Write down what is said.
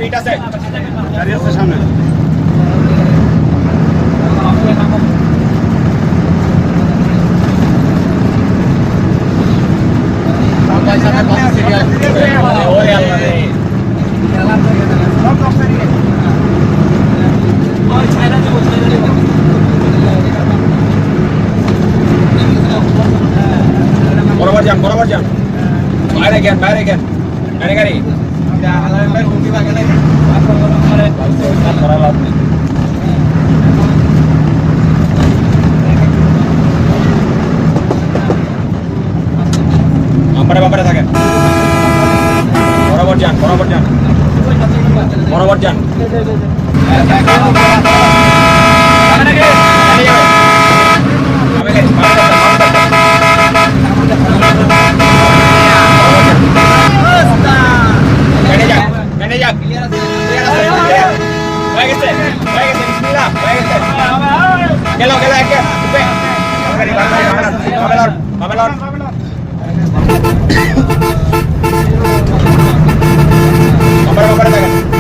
এটা আছে গাড়ি আছে সামনে বরাবর যান বাইরে গেন গাড়ি গাড়ি বাম্পারে থাকেন বরাবর যান গেল একে মামেলন বাম্পারে থাকেন